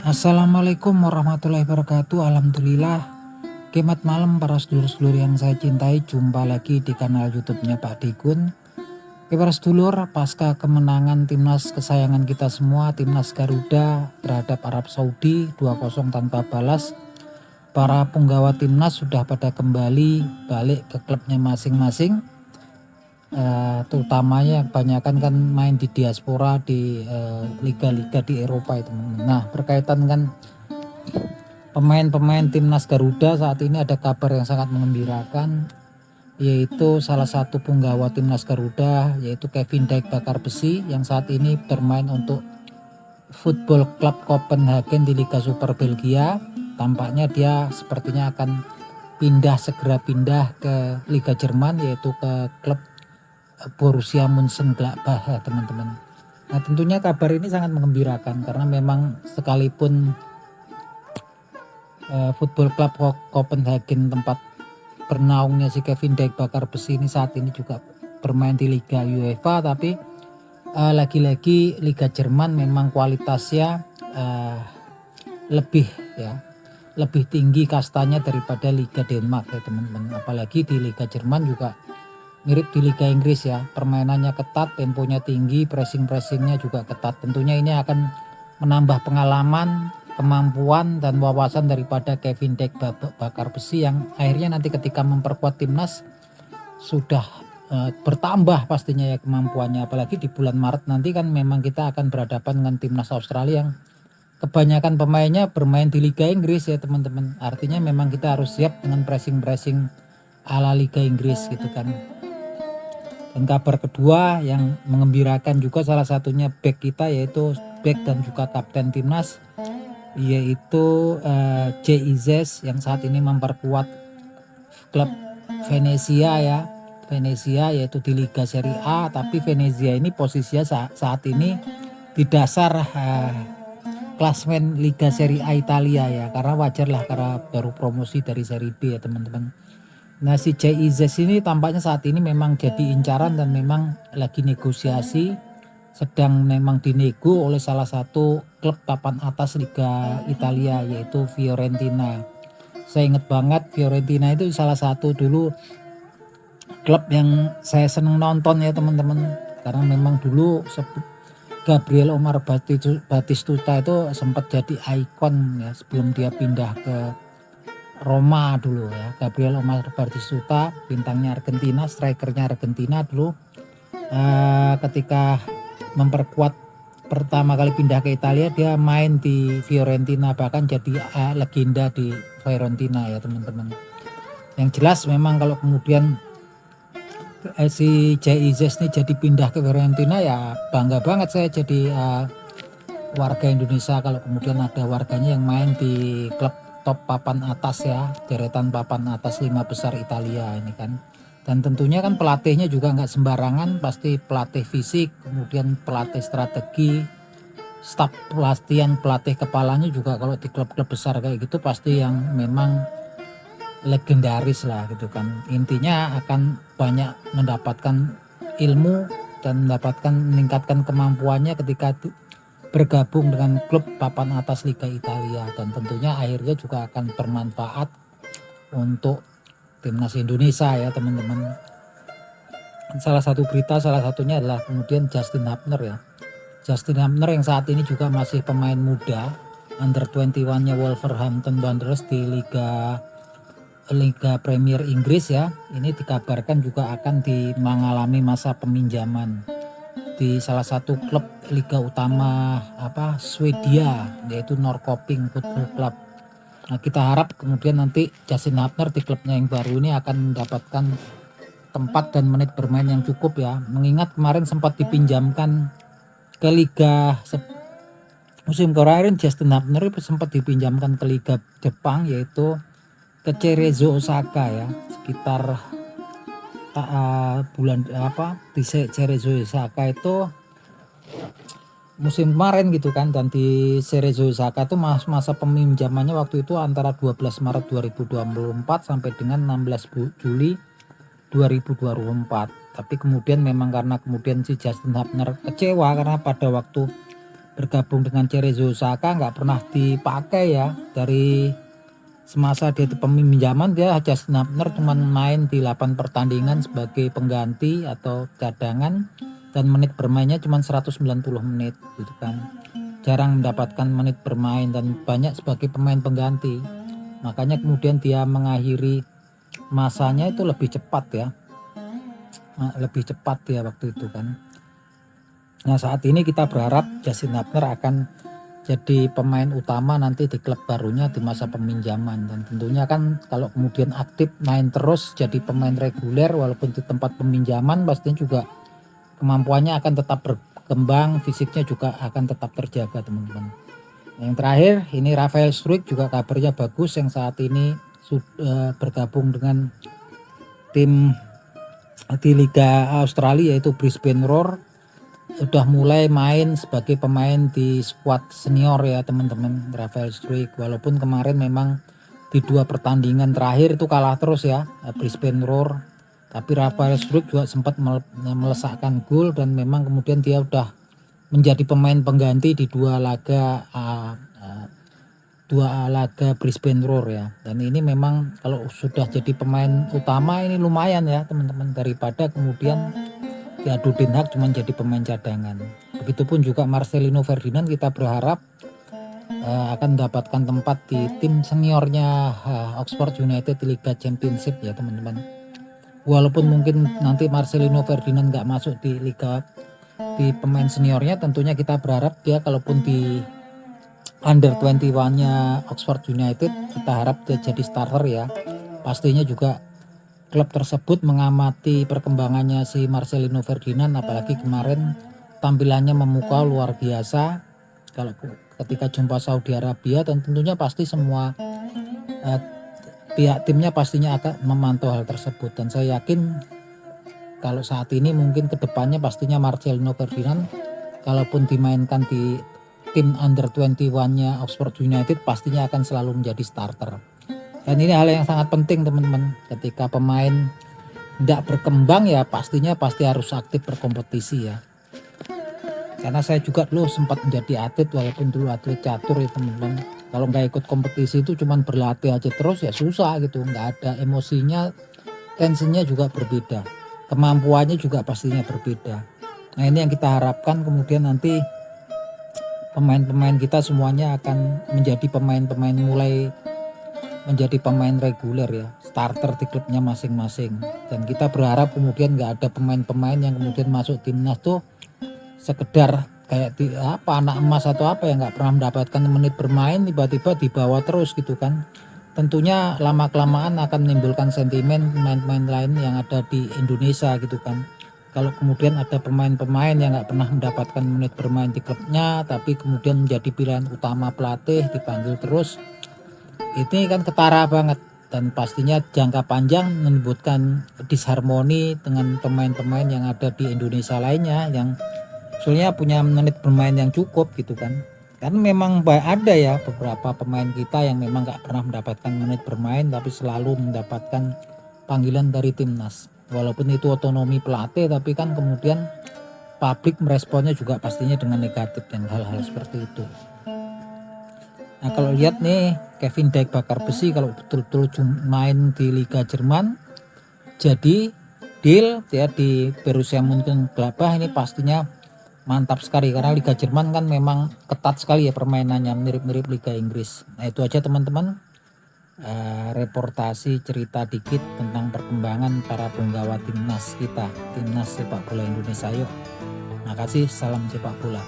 Assalamualaikum warahmatullahi wabarakatuh. Alhamdulillah. Selamat malam para sedulur-sedulur yang saya cintai. Jumpa lagi di kanal YouTube-nya Pak Digun. Oke para sedulur, pasca kemenangan timnas kesayangan kita semua, timnas Garuda terhadap Arab Saudi 2-0 tanpa balas, para punggawa timnas sudah pada kembali balik ke klubnya masing-masing. Terutamanya kebanyakan kan main di diaspora di liga-liga di Eropa itu. Nah, berkaitan kan pemain-pemain timnas Garuda saat ini ada kabar yang sangat mengembirakan, yaitu salah satu punggawa timnas Garuda yaitu Kevin Dijk Bakar Besi yang saat ini bermain untuk Football Club Copenhagen di Liga Super Belgia. Tampaknya dia sepertinya akan segera pindah ke Liga Jerman, yaitu ke klub Borussia Mönchengladbach ya teman-teman. Nah tentunya kabar ini sangat mengembirakan karena memang sekalipun Football Club Copenhagen tempat bernaungnya si Kevin Dijk Bakar Besi ini saat ini juga bermain di Liga UEFA, tapi lagi-lagi Liga Jerman memang kualitasnya lebih tinggi kastanya daripada Liga Denmark ya teman-teman. Apalagi di Liga Jerman juga mirip di Liga Inggris ya, permainannya ketat, temponya tinggi, pressingnya juga ketat. Tentunya ini akan menambah pengalaman, kemampuan dan wawasan daripada Kevin Dijk Bakar Besi yang akhirnya nanti ketika memperkuat timnas sudah bertambah pastinya ya kemampuannya. Apalagi di bulan Maret nanti kan memang kita akan berhadapan dengan timnas Australia yang kebanyakan pemainnya bermain di Liga Inggris ya teman-teman. Artinya memang kita harus siap dengan pressing ala Liga Inggris gitu kan. Dan kabar kedua yang mengembirakan juga salah satunya back kita, yaitu back dan juga kapten timnas, yaitu JIZ yang saat ini memperkuat klub Venezia ya. Venezia yaitu di Liga Serie A, tapi Venezia ini posisinya saat ini di dasar klasmen Liga Serie A Italia ya, karena wajar lah karena baru promosi dari Serie B ya teman-teman. Nah si JIZ ini tampaknya saat ini memang jadi incaran dan memang lagi negosiasi, sedang memang dinego oleh salah satu klub papan atas Liga Italia yaitu Fiorentina. Saya ingat banget Fiorentina itu salah satu dulu klub yang saya senang nonton ya teman-teman, karena memang dulu Gabriel Omar Batistuta itu sempat jadi ikon ya sebelum dia pindah ke Roma dulu ya. Gabriel Omar Batistuta bintangnya Argentina, strikernya Argentina dulu, ketika memperkuat pertama kali pindah ke Italia dia main di Fiorentina, bahkan jadi legenda di Fiorentina ya teman-teman. Yang jelas memang kalau kemudian si JIZ ini jadi pindah ke Fiorentina ya bangga banget saya jadi warga Indonesia kalau kemudian ada warganya yang main di klub top papan atas ya, deretan papan atas 5 besar Italia ini kan. Dan tentunya kan pelatihnya juga nggak sembarangan, pasti pelatih fisik, kemudian pelatih strategi, staf pelatihan, pelatih kepalanya juga kalau di klub-klub besar kayak gitu pasti yang memang legendaris lah gitu kan. Intinya akan banyak mendapatkan ilmu dan meningkatkan kemampuannya ketika bergabung dengan klub papan atas Liga Italia, dan tentunya akhirnya juga akan bermanfaat untuk timnas Indonesia ya teman-teman. Salah satu berita salah satunya adalah kemudian Justin Hubner ya. Justin Hubner yang saat ini juga masih pemain muda under 21-nya Wolverhampton Wanderers di Liga Premier Inggris ya. Ini dikabarkan juga akan mengalami masa peminjaman di salah satu klub liga utama Swedia yaitu Norrköping Football Club. Nah kita harap kemudian nanti Justin Hubner di klubnya yang baru ini akan mendapatkan tempat dan menit bermain yang cukup ya, mengingat kemarin sempat dipinjamkan ke liga musim kemarin. Justin Hubner sempat dipinjamkan ke liga Jepang yaitu ke Cerezo Osaka ya, sekitar bulan di Cerezo Osaka itu musim kemarin gitu kan. Dan di Cerezo Osaka itu masa peminjamannya waktu itu antara 12 Maret 2024 sampai dengan 16 Juli 2024. Tapi kemudian memang karena kemudian si Justin Hubner kecewa karena pada waktu bergabung dengan Cerezo Osaka nggak pernah dipakai ya. Dari semasa dia di peminjaman, dia Justin Hubner cuma main di 8 pertandingan sebagai pengganti atau cadangan, dan menit bermainnya cuma 190 menit gitu kan. Jarang mendapatkan menit bermain dan banyak sebagai pemain pengganti. Makanya kemudian dia mengakhiri masanya itu lebih cepat ya. Lebih cepat ya waktu itu kan. Nah, saat ini kita berharap Justin Hubner akan jadi pemain utama nanti di klub barunya di masa peminjaman, dan tentunya kan kalau kemudian aktif main terus jadi pemain reguler walaupun di tempat peminjaman, pastinya juga kemampuannya akan tetap berkembang, fisiknya juga akan tetap terjaga teman-teman. Yang terakhir ini Rafael Struijk juga kabarnya bagus, yang saat ini sudah bergabung dengan tim di Liga Australia yaitu Brisbane Roar. Sudah mulai main sebagai pemain di skuad senior ya teman-teman, Rafael Struijk. Walaupun kemarin memang di 2 pertandingan terakhir itu kalah terus ya Brisbane Roar, tapi Rafael Struijk juga sempat melesakkan gol, dan memang kemudian dia udah menjadi pemain pengganti di 2 laga Brisbane Roar ya. Dan ini memang kalau sudah jadi pemain utama ini lumayan ya teman-teman, daripada kemudian diadu Den Haag cuma jadi pemain cadangan. Begitupun juga Marcelino Ferdinand, kita berharap akan mendapatkan tempat di tim seniornya Oxford United di Liga Championship ya teman-teman. Walaupun mungkin nanti Marcelino Ferdinand nggak masuk di Liga di pemain seniornya, tentunya kita berharap dia kalaupun di Under 21-nya Oxford United, kita harap dia jadi starter ya. Pastinya juga klub tersebut mengamati perkembangannya si Marcelino Ferdinand, apalagi kemarin tampilannya memukau luar biasa kalau ketika jumpa Saudi Arabia, dan tentunya pasti semua pihak timnya pastinya akan memantau hal tersebut. Dan saya yakin kalau saat ini mungkin kedepannya pastinya Marcelino Ferdinand kalaupun dimainkan di tim Under 21-nya Oxford United pastinya akan selalu menjadi starter. Dan ini hal yang sangat penting teman-teman, ketika pemain tidak berkembang ya pasti harus aktif berkompetisi ya. Karena saya juga dulu sempat menjadi atlet, walaupun dulu atlet catur ya teman-teman. Kalau nggak ikut kompetisi itu cuman berlatih aja terus ya susah gitu, nggak ada emosinya, tensinya juga berbeda, kemampuannya juga pastinya berbeda. Nah ini yang kita harapkan kemudian nanti pemain-pemain kita semuanya akan menjadi pemain-pemain mulai menjadi pemain reguler ya, starter di klubnya masing-masing. Dan kita berharap kemudian nggak ada pemain-pemain yang kemudian masuk timnas tuh sekedar kayak anak emas atau apa yang nggak pernah mendapatkan menit bermain, tiba-tiba dibawa terus gitu kan. Tentunya lama-kelamaan akan menimbulkan sentimen pemain-pemain lain yang ada di Indonesia gitu kan. Kalau kemudian ada pemain-pemain yang nggak pernah mendapatkan menit bermain di klubnya, tapi kemudian menjadi pilihan utama pelatih, dipanggil terus, ini kan ketara banget, dan pastinya jangka panjang menimbulkan disharmoni dengan pemain-pemain yang ada di Indonesia lainnya yang sebenarnya punya menit bermain yang cukup gitu kan. Karena memang ada ya beberapa pemain kita yang memang nggak pernah mendapatkan menit bermain tapi selalu mendapatkan panggilan dari timnas. Walaupun itu otonomi pelatih, tapi kan kemudian publik meresponnya juga pastinya dengan negatif dan hal-hal seperti itu. Nah kalau lihat nih Kevin Dijk bakar besi, kalau betul-betul main di Liga Jerman jadi deal ya di Borussia Mönchengladbach, ini pastinya mantap sekali, karena Liga Jerman kan memang ketat sekali ya permainannya, mirip-mirip Liga Inggris. Nah itu aja teman-teman, reportasi cerita dikit tentang perkembangan para penggawa timnas kita, timnas sepak bola Indonesia. Yuk, makasih, salam sepak bola.